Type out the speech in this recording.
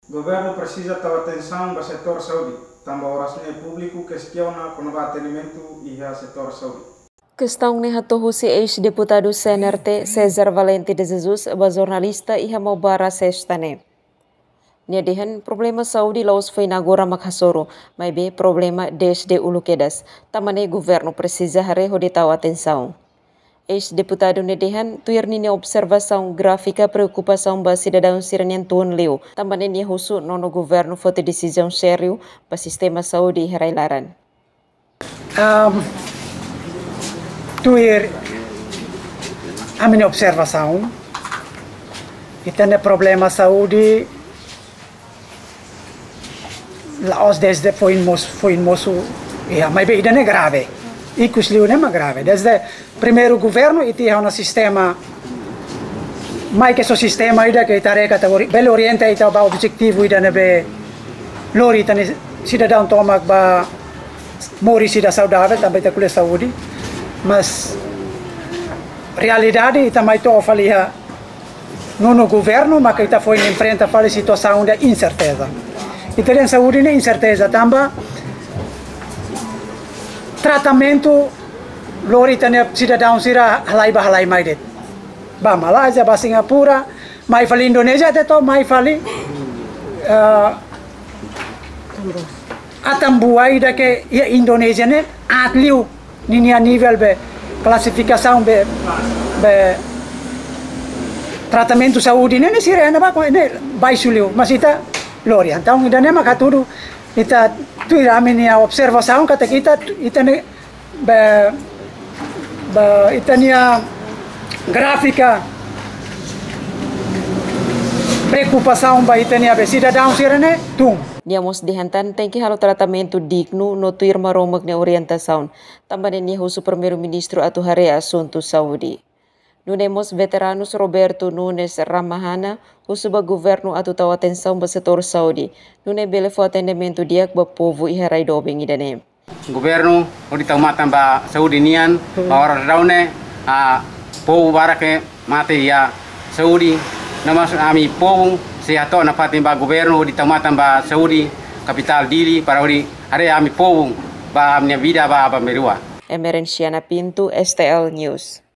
Governo precisa ter atenção para o setor saúde. Também oração público questiona com o atendimento e o setor saúde. Questão ni hatohu si ex-deputado CNRT Cesar Valente de Jesus ba jornalista iha mau bara sestane. Niadihan problema saúde laos foi agora makhasoro, mas be problema desde ulukedas. Tamane governo precisa hareho de tahu atenção. Ex-deputado Nedehan tuir nini observação gráfica preocupação ba cidadão siranian tuan leu. Tamane ni husu nono governo fote decisão sério ba sistema saúde herailaran. Tuir a minha observação e tem problema saúde laos desde foi moço mas bem não é grave e que não é grave desde primeiro governo e tinha um sistema mais que esse sistema ainda que tarefa categoria belo orienta e o objetivo ainda não é lori tani cidadão toma ba mori sida saudável também tem com saúde mas realidade está mais to falia no governo mas que está foi em frente a fazer situação de incerteza e tem saúde nem incerteza também tratamento lori tani cidadão sira halai mais det ba Malaysia ba Singapura mai fali Indonesia teto mai fali atambuai da que Indonesia ne atliu ninia nível be classificação be tratamento saúde ne sirena ba ne baixo liu mas ita lori então ainda nem makaturu ita tu irami a observação kata kita ita ne ita nia gráfica preocupação ba ita nia be cidadão sirene tum. Niamos dihantan tengki halo tratamento digno no tuir maromag na orientasaun. Tambanin ni husu primeiro-ministro atu hare asunto saúde. Nunemos veteranos Roberto Nunes Ramahana husu ba governo atu tahu atenção ba setor saúde. Nune bele fo atendimento diak ba povo iharai dobeng idane. Governo odi tahu matan ba saúde nian ba ora daune povo barake mate ya saúde nama ami povo sehato na patin ba governo di tamatan ba Saudi capital Dili para ori are ami povo ba amnia vida ba merua. Emerenciana Pinto, STL News.